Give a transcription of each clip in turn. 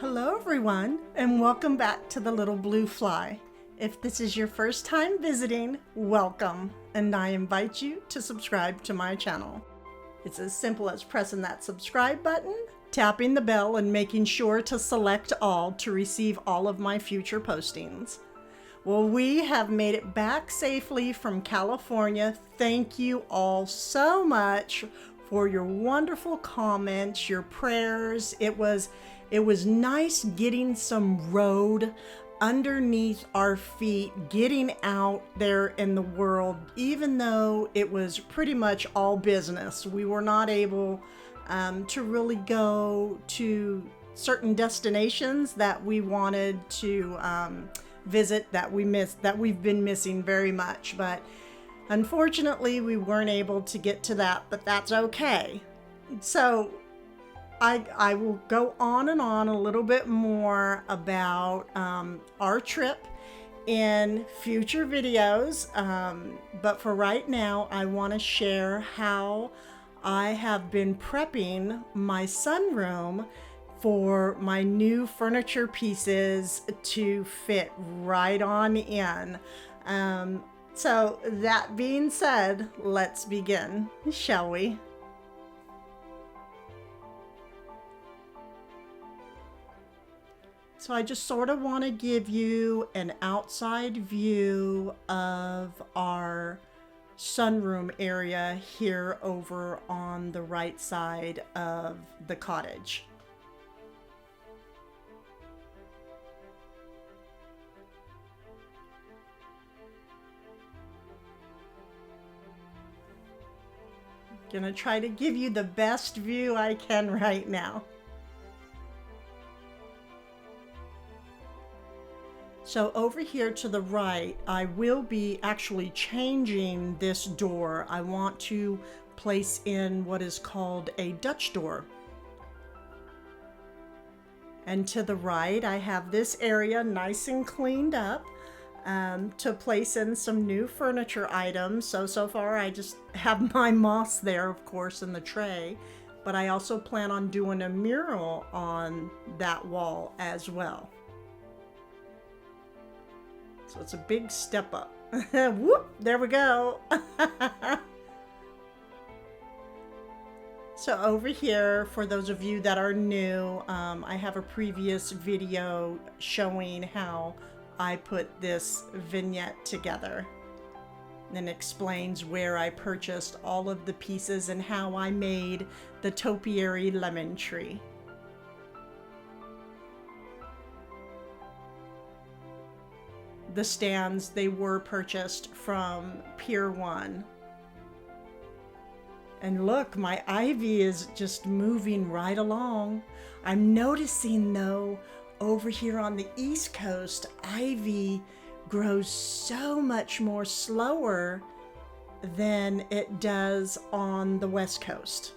Hello everyone, and welcome back to The Little Blue Fly. If this is your first time visiting, welcome, and I invite you to subscribe to my channel. It's as simple as pressing that subscribe button, tapping the bell, and making sure to select all to receive all of my future postings. Well, we have made it back safely from California. Thank you all so much for your wonderful comments, your prayers. It was nice getting some road underneath our feet, getting out there in the world, even though it was pretty much all business. We were not able to really go to certain destinations that we wanted to visit, that we've been missing very much. But unfortunately, we weren't able to get to that, but that's okay. So I will go on and on a little bit more about our trip in future videos, but for right now, I want to share how I have been prepping my sunroom for my new furniture pieces to fit right on in. So that being said, let's begin, shall we? So I just sort of want to give you an outside view of our sunroom area here over on the right side of the cottage. I'm gonna try to give you the best view I can right now. So over here to the right, I will be actually changing this door. I want to place in what is called a Dutch door. And to the right, I have this area nice and cleaned up to place in some new furniture items. So far I just have my moss there, of course, in the tray, but I also plan on doing a mural on that wall as well. So it's a big step up. Whoop, there we go. So over here, for those of you that are new, I have a previous video showing how I put this vignette together. And explains where I purchased all of the pieces and how I made the topiary lemon tree. The stands, they were purchased from Pier 1. And look, my ivy is just moving right along. I'm noticing though, over here on the East Coast, ivy grows so much more slower than it does on the West Coast.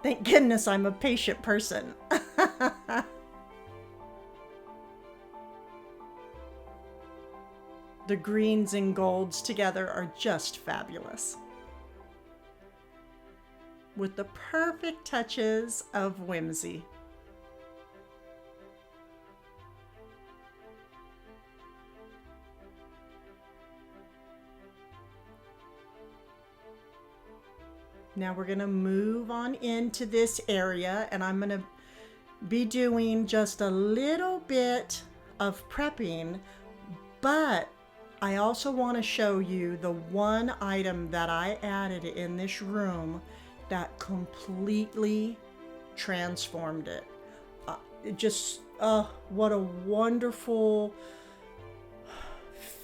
Thank goodness I'm a patient person. The greens and golds together are just fabulous, with the perfect touches of whimsy. Now we're going to move on into this area, and I'm going to be doing just a little bit of prepping, but I also want to show you the one item that I added in this room that completely transformed it. What a wonderful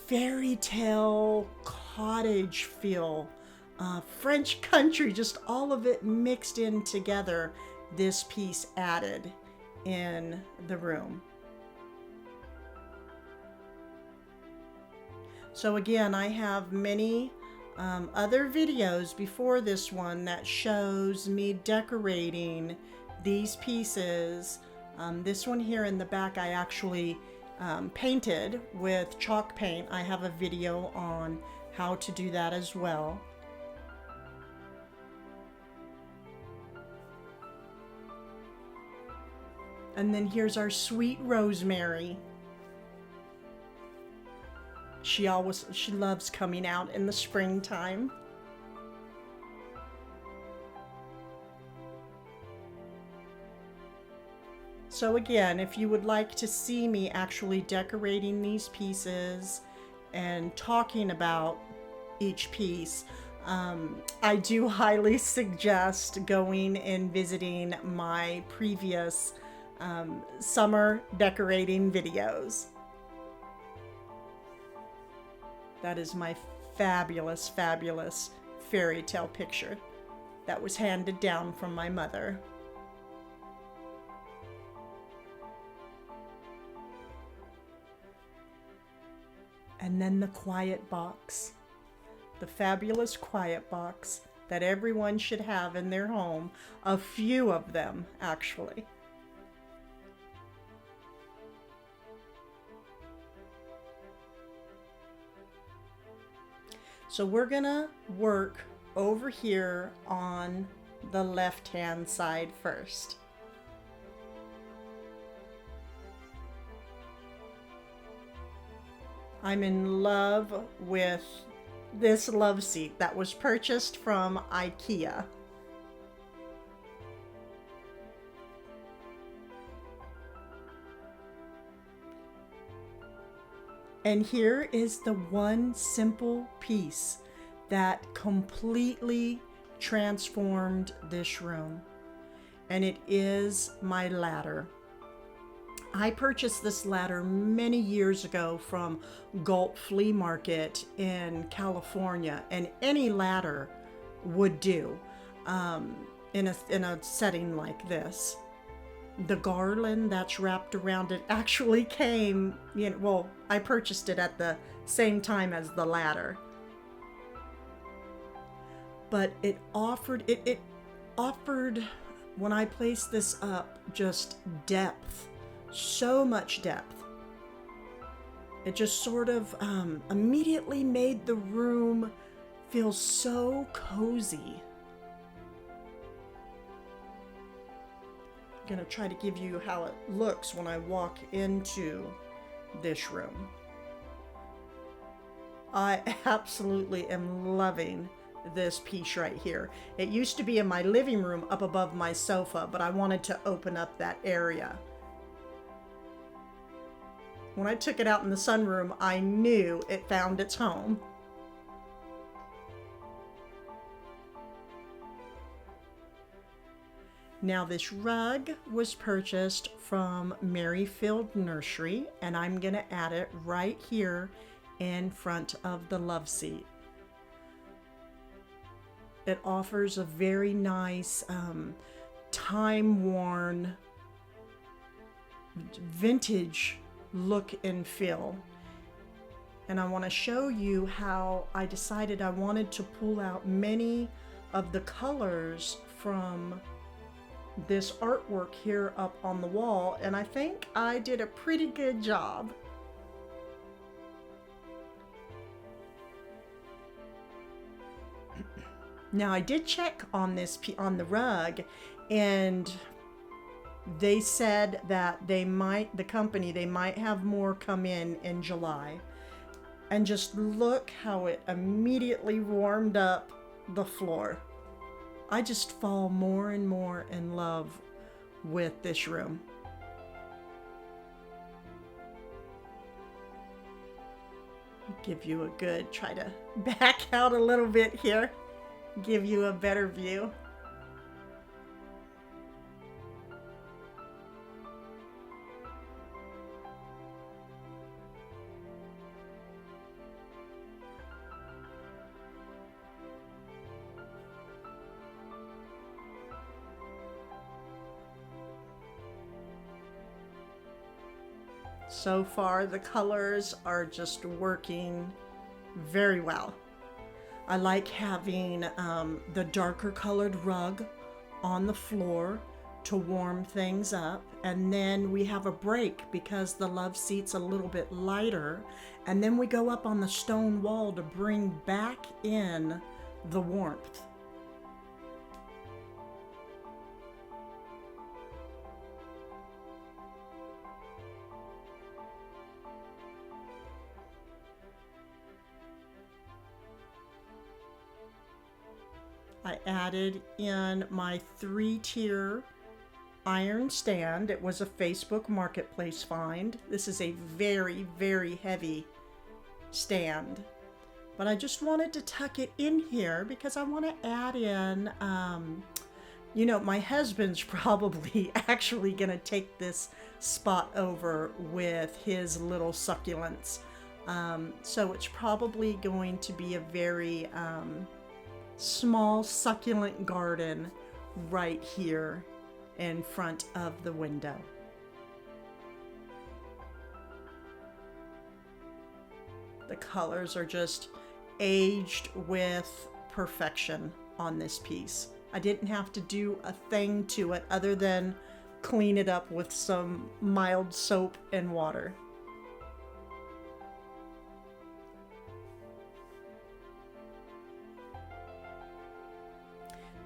fairy tale cottage feel French country, just all of it mixed in together, this piece added in the room. So again, I have many other videos before this one that shows me decorating these pieces. This one here in the back I actually painted with chalk paint. I have a video on how to do that as well. And then here's our sweet Rosemary. She loves coming out in the springtime. So again, if you would like to see me actually decorating these pieces and talking about each piece, I do highly suggest going and visiting my previous summer decorating videos. That is my fabulous, fabulous fairy tale picture that was handed down from my mother. And then the quiet box, the fabulous quiet box that everyone should have in their home, a few of them actually. So we're gonna work over here on the left-hand side first. I'm in love with this love seat that was purchased from IKEA. And here is the one simple piece that completely transformed this room. And it is my ladder. I purchased this ladder many years ago from Gulp Flea Market in California, and any ladder would do in a setting like this. The garland that's wrapped around it actually came, well, I purchased it at the same time as the ladder. But it offered, when I placed this up, just depth. So much depth. It just sort of immediately made the room feel so cozy. I'm gonna try to give you how it looks when I walk into this room. I absolutely am loving this piece right here. It used to be in my living room up above my sofa, but I wanted to open up that area. When I took it out in the sunroom, I knew it found its home. Now this rug was purchased from Merrifield Nursery, and I'm going to add it right here in front of the love seat. It offers a very nice time-worn vintage look and feel. And I want to show you how I decided I wanted to pull out many of the colors from this artwork here up on the wall, and I think I did a pretty good job. Now I did check on on the rug, and they said that the company might have more come in July. And just look how it immediately warmed up the floor. I just fall more and more in love with this room. Give you a good, try to back out a little bit here, give you a better view. So far, the colors are just working very well. I like having the darker colored rug on the floor to warm things up, and then we have a break because the love seat's a little bit lighter, and then we go up on the stone wall to bring back in the warmth. I added in my 3-tier iron stand. It was a Facebook Marketplace find. This is a very, very heavy stand. But I just wanted to tuck it in here because I want to add in, you know, my husband's probably actually going to take this spot over with his little succulents. So it's probably going to be a very small succulent garden right here in front of the window. The colors are just aged with perfection on this piece. I didn't have to do a thing to it other than clean it up with some mild soap and water.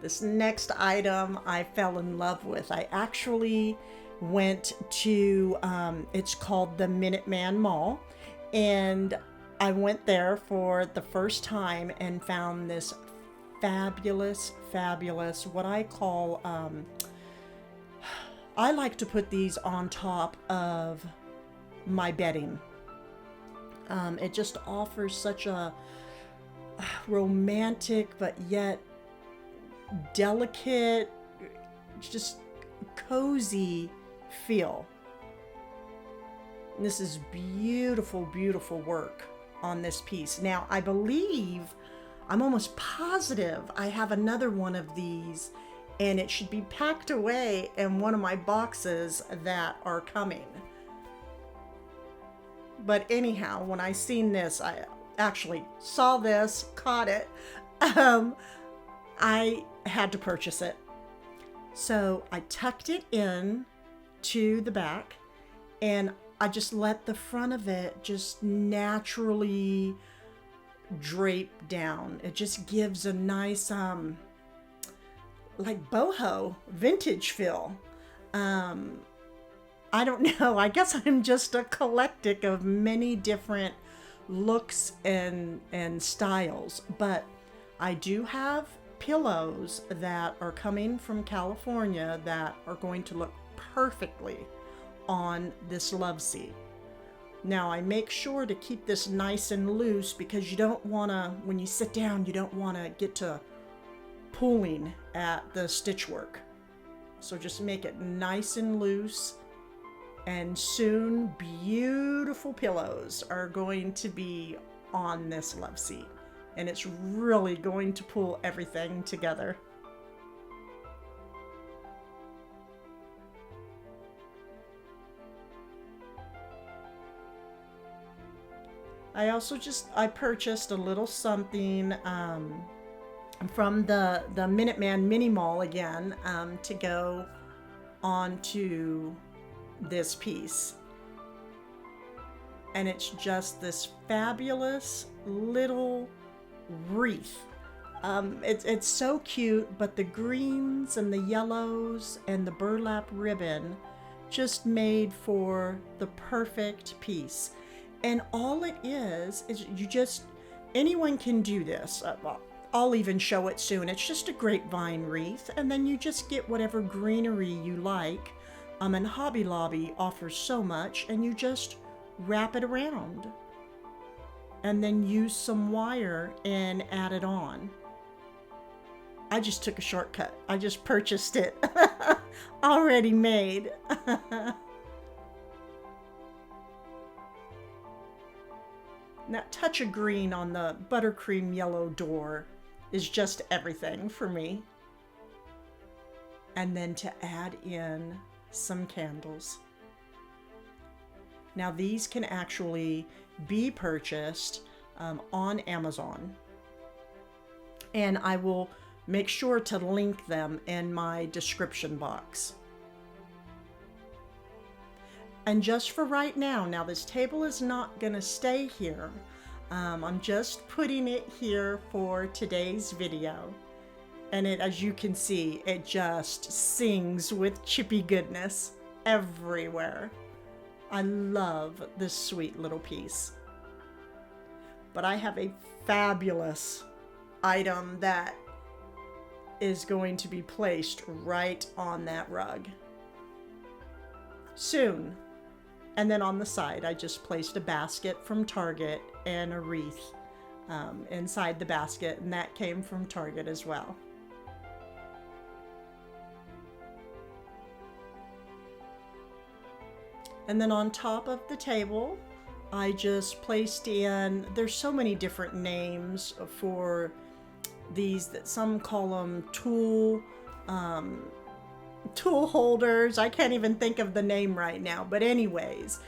This next item I fell in love with. I actually went to, it's called the Minuteman Mall, and I went there for the first time and found this fabulous, what I call, I like to put these on top of my bedding. It just offers such a romantic but yet delicate, just cozy feel. And this is beautiful, beautiful work on this piece. Now, I believe, I'm almost positive I have another one of these, and it should be packed away in one of my boxes that are coming. But anyhow, when I seen this, I actually saw this, caught it, I had to purchase it. So I tucked it in to the back, and I just let the front of it just naturally drape down. It just gives a nice, like boho vintage feel. I don't know. I guess I'm just a eclectic of many different looks and styles, but I do have pillows that are coming from California that are going to look perfectly on this love seat. Now, I make sure to keep this nice and loose because you don't want to, when you sit down, you don't want to get to pulling at the stitch work. So just make it nice and loose, and soon beautiful pillows are going to be on this love seat. And it's really going to pull everything together. I purchased a little something from the Minuteman Mini Mall again to go onto this piece. And it's just this fabulous little wreath. It's so cute, but the greens and the yellows and the burlap ribbon just made for the perfect piece. And all it is you just, anyone can do this. Well, I'll even show it soon. It's just a grapevine wreath, and then you just get whatever greenery you like. And Hobby Lobby offers so much, and you just wrap it around. And then use some wire and add it on. I just took a shortcut. I just purchased it already made. That touch of green on the buttercream yellow door is just everything for me. And then to add in some candles. Now these can actually be purchased on Amazon, and I will make sure to link them in my description box. And just for right now, this table is not gonna stay here. I'm just putting it here for today's video. And it, as you can see, it just sings with chippy goodness everywhere. I love this sweet little piece. But I have a fabulous item that is going to be placed right on that rug soon. And then on the side, I just placed a basket from Target and a wreath inside the basket, and that came from Target as well. And then on top of the table, I just placed in, there's so many different names for these, that some call them tool holders. I can't even think of the name right now, but anyways,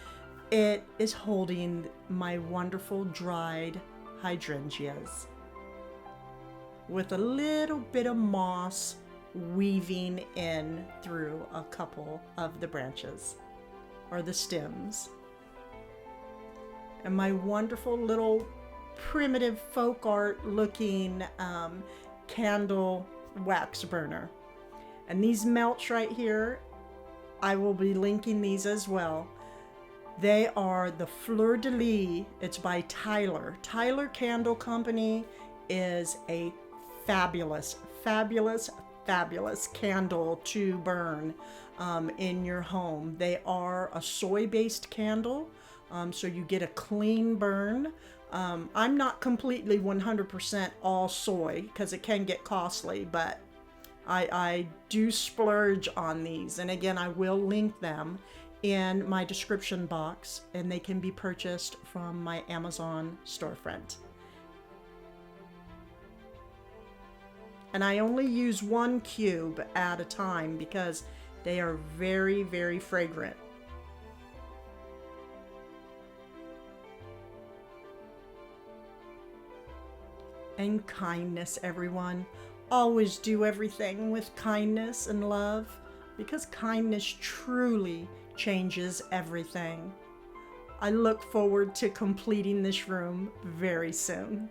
it is holding my wonderful dried hydrangeas with a little bit of moss weaving in through a couple of the branches or the stems, and my wonderful little primitive folk art looking candle wax burner. And these melts right here, I will be linking these as well. They are the Fleur de Lis. It's by Tyler. Tyler Candle Company is a fabulous, fabulous, fabulous candle to burn in your home. They are a soy-based candle, so you get a clean burn. I'm not completely 100% all soy because it can get costly, but I do splurge on these. And again, I will link them in my description box, and they can be purchased from my Amazon storefront. And I only use 1 cube at a time because they are very, very fragrant. And kindness, everyone. Always do everything with kindness and love, because kindness truly changes everything. I look forward to completing this room very soon.